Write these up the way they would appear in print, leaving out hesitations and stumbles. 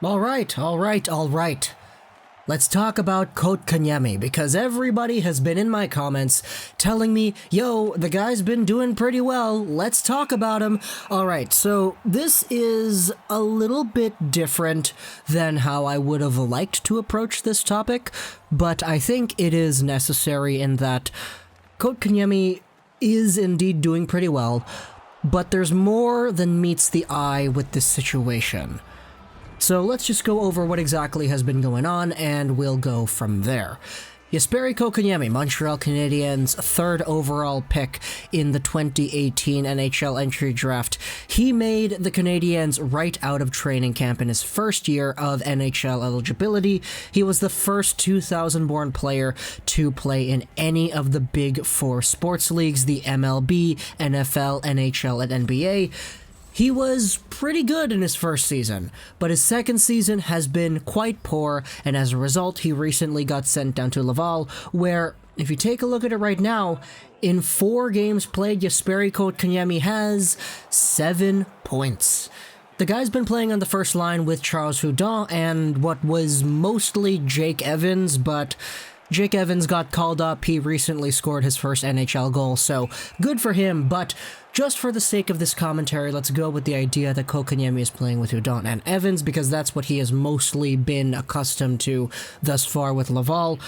All right. Let's talk about Kotkaniemi, because everybody has been in my comments telling me, yo, the guy's been doing pretty well, let's talk about him. Alright, so this is a little bit different than how I would have liked to approach this topic, but I think it is necessary in that Kotkaniemi is indeed doing pretty well, but there's more than meets the eye with this situation. So let's just go over what exactly has been going on, and we'll go from there. Jesperi Kotkaniemi, Montreal Canadiens' third overall pick in the 2018 NHL Entry Draft. He made the Canadiens right out of training camp in his first year of NHL eligibility. He was the first 2000-born player to play in any of the Big Four sports leagues, the MLB, NFL, NHL, and NBA. He was pretty good in his first season, but his second season has been quite poor, and as a result, he recently got sent down to Laval, where, if you take a look at it right now, in 4 games played, Jesperi Kotkaniemi has 7 points. The guy's been playing on the first line with Charles Hudon and what was mostly Jake Evans, but Jake Evans got called up. He recently scored his first NHL goal, so good for him, but just for the sake of this commentary, let's go with the idea that Kotkaniemi is playing with Hudon and Evans, because that's what he has mostly been accustomed to thus far with Laval.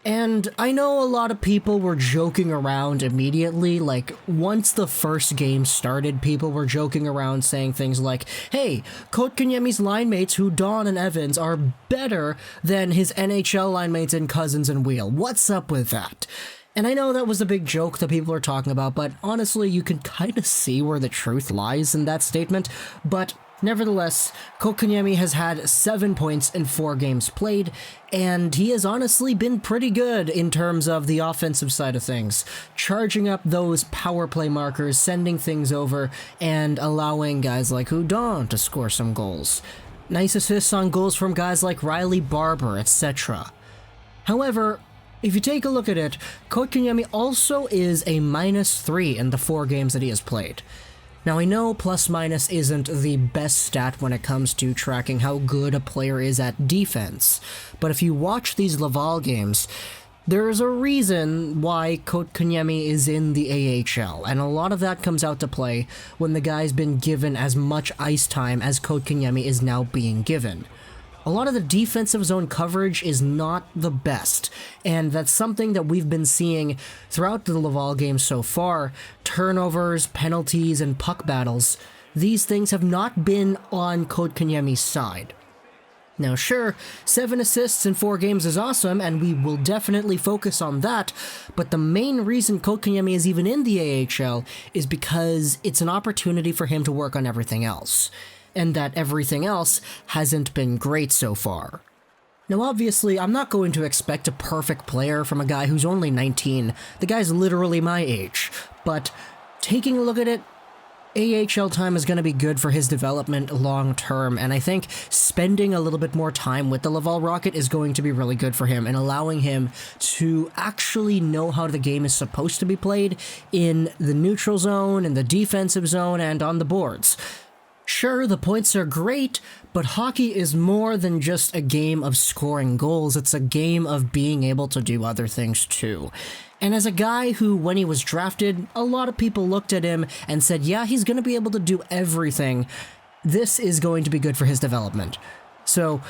And I know a lot of people were joking around immediately, like, once the first game started, people were joking around saying things like, hey, Kotkaniemi's line mates Hudon and Evans are better than his NHL line mates in Cousins and Wheel. What's up with that? And I know that was a big joke that people are talking about, but honestly, you can kind of see where the truth lies in that statement. But nevertheless, Kotkaniemi has had 7 points in 4 games played, and he has honestly been pretty good in terms of the offensive side of things, charging up those power play markers, sending things over, and allowing guys like Hudon to score some goals. Nice assists on goals from guys like Riley Barber, etc. However, if you take a look at it, Kotkaniemi also is a -3 in the 4 games that he has played. Now, I know plus-minus isn't the best stat when it comes to tracking how good a player is at defense, but if you watch these Laval games, there's a reason why Kotkaniemi is in the AHL, and a lot of that comes out to play when the guy's been given as much ice time as Kotkaniemi is now being given. A lot of the defensive zone coverage is not the best, and that's something that we've been seeing throughout the Laval game so far. Turnovers, penalties, and puck battles, these things have not been on Kotkaniemi's side. Now sure, 7 assists in 4 games is awesome, and we will definitely focus on that, but the main reason Kotkaniemi is even in the AHL is because it's an opportunity for him to work on everything else, and that everything else hasn't been great so far. Now obviously, I'm not going to expect a perfect player from a guy who's only 19, the guy's literally my age, but taking a look at it, AHL time is going to be good for his development long term, and I think spending a little bit more time with the Laval Rocket is going to be really good for him and allowing him to actually know how the game is supposed to be played in the neutral zone, in the defensive zone, and on the boards. Sure, the points are great, but hockey is more than just a game of scoring goals. It's a game of being able to do other things too. And as a guy who, when he was drafted, a lot of people looked at him and said, yeah, he's going to be able to do everything, this is going to be good for his development. So,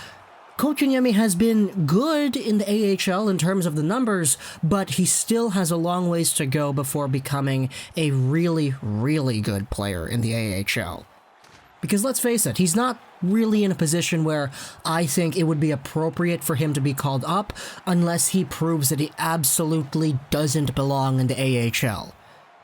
Kotkaniemi has been good in the AHL in terms of the numbers, but he still has a long ways to go before becoming a really, really good player in the AHL. Because let's face it, he's not really in a position where I think it would be appropriate for him to be called up unless he proves that he absolutely doesn't belong in the AHL.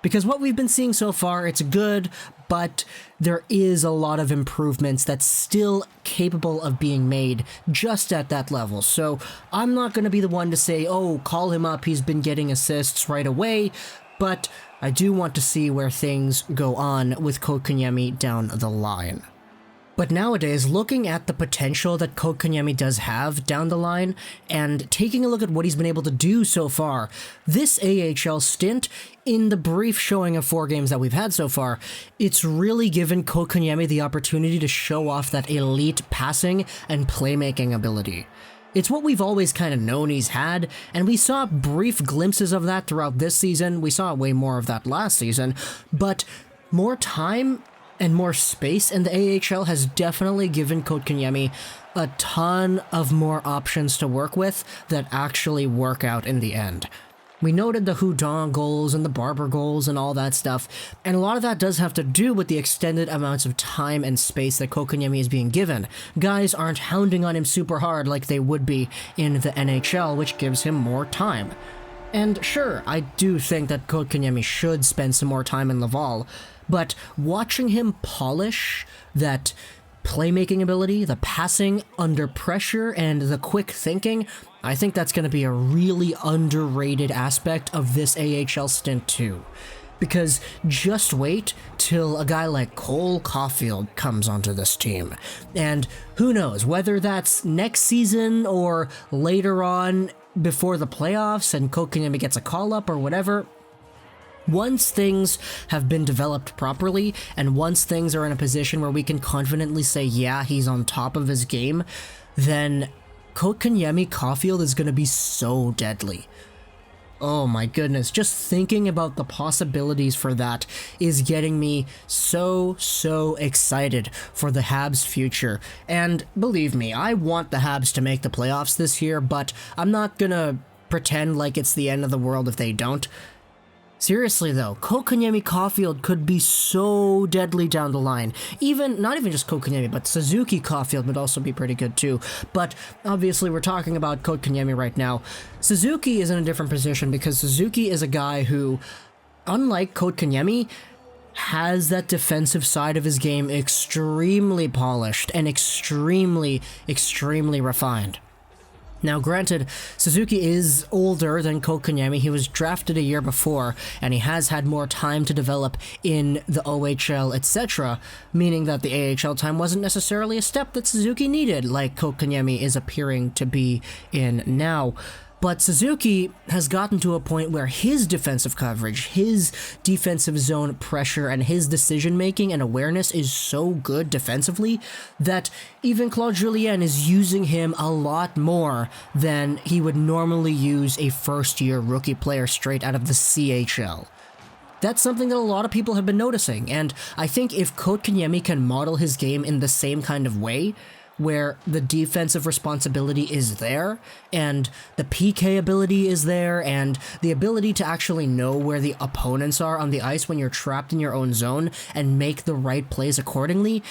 Because what we've been seeing so far, it's good, but there is a lot of improvements that's still capable of being made just at that level. So I'm not going to be the one to say, oh, call him up, he's been getting assists right away, but I do want to see where things go on with Kotkaniemi down the line. But nowadays, looking at the potential that Kotkaniemi does have down the line, and taking a look at what he's been able to do so far, this AHL stint, in the brief showing of 4 games that we've had so far, it's really given Kotkaniemi the opportunity to show off that elite passing and playmaking ability. It's what we've always kind of known he's had, and we saw brief glimpses of that throughout this season. We saw way more of that last season, but more time and more space in the AHL has definitely given Kotkaniemi a ton of more options to work with that actually work out in the end. We noted the Houdon goals and the Barber goals and all that stuff, and a lot of that does have to do with the extended amounts of time and space that Kotkaniemi is being given. Guys aren't hounding on him super hard like they would be in the NHL, which gives him more time. And sure, I do think that Kotkaniemi should spend some more time in Laval, but watching him polish that playmaking ability, the passing under pressure, and the quick thinking, I think that's going to be a really underrated aspect of this AHL stint too. Because just wait till a guy like Cole Caulfield comes onto this team. And who knows, whether that's next season or later on before the playoffs and Kotkaniemi gets a call-up or whatever, once things have been developed properly, and once things are in a position where we can confidently say, yeah, he's on top of his game, then Kotkaniemi Caulfield is going to be so deadly. Oh my goodness, just thinking about the possibilities for that is getting me so excited for the Habs' future. And believe me, I want the Habs to make the playoffs this year, but I'm not gonna pretend like it's the end of the world if they don't. Seriously though, Kotkaniemi Caulfield could be so deadly down the line. Not even just Kotkaniemi, but Suzuki Caulfield would also be pretty good too. But obviously we're talking about Kotkaniemi right now. Suzuki is in a different position because Suzuki is a guy who, unlike Kotkaniemi, has that defensive side of his game extremely polished and extremely refined. Now granted, Suzuki is older than Kotkaniemi. He was drafted a year before, and he has had more time to develop in the OHL, etc., meaning that the AHL time wasn't necessarily a step that Suzuki needed, like Kotkaniemi is appearing to be in now. But Suzuki has gotten to a point where his defensive coverage, his defensive zone pressure, and his decision-making and awareness is so good defensively that even Claude Julien is using him a lot more than he would normally use a first-year rookie player straight out of the CHL. That's something that a lot of people have been noticing, and I think if Kotkaniemi can model his game in the same kind of way, where the defensive responsibility is there, and the PK ability is there, and the ability to actually know where the opponents are on the ice when you're trapped in your own zone and make the right plays accordingly,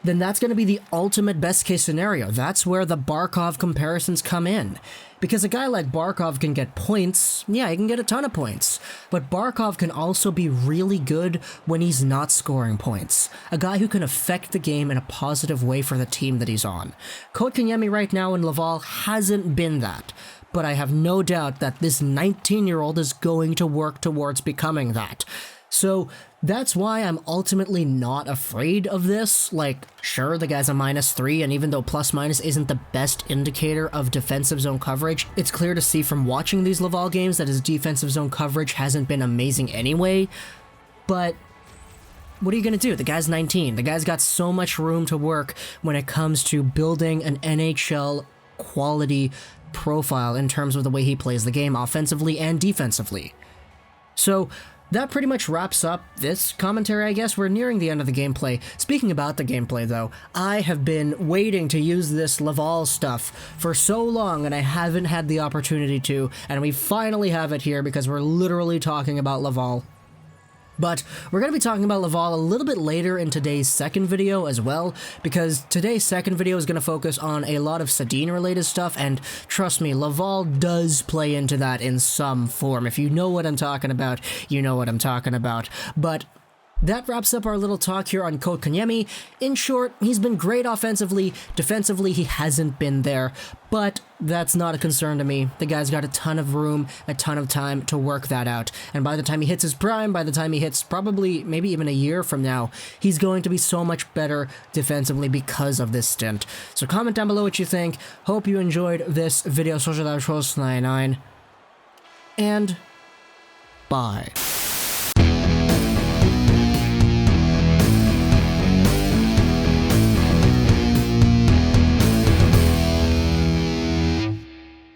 then that's going to be the ultimate best case scenario. That's where the Barkov comparisons come in. Because a guy like Barkov can get points, yeah, he can get a ton of points, but Barkov can also be really good when he's not scoring points. A guy who can affect the game in a positive way for the team that he's on. Kotkaniemi right now in Laval hasn't been that, but I have no doubt that this 19-year-old is going to work towards becoming that. So that's why I'm ultimately not afraid of this. Like, sure, the guy's a -3, and even though plus-minus isn't the best indicator of defensive zone coverage, it's clear to see from watching these Laval games that his defensive zone coverage hasn't been amazing anyway. But what are you going to do? The guy's 19. The guy's got so much room to work when it comes to building an NHL quality profile in terms of the way he plays the game offensively and defensively. So that pretty much wraps up this commentary, I guess. We're nearing the end of the gameplay. Speaking about the gameplay, though, I have been waiting to use this Laval stuff for so long, and I haven't had the opportunity to, and we finally have it here because we're literally talking about Laval. But we're going to be talking about Laval a little bit later in today's second video as well, because today's second video is going to focus on a lot of Sedin-related stuff, and trust me, Laval does play into that in some form. If you know what I'm talking about, you know what I'm talking about. But That wraps up our little talk here on Kotkaniemi. In short, he's been great offensively. Defensively, he hasn't been there, but that's not a concern to me. The guy's got a ton of room, a ton of time to work that out. And by the time he hits his prime, by the time he hits probably maybe even a year from now, he's going to be so much better defensively because of this stint. So comment down below what you think. Hope you enjoyed this video. And bye.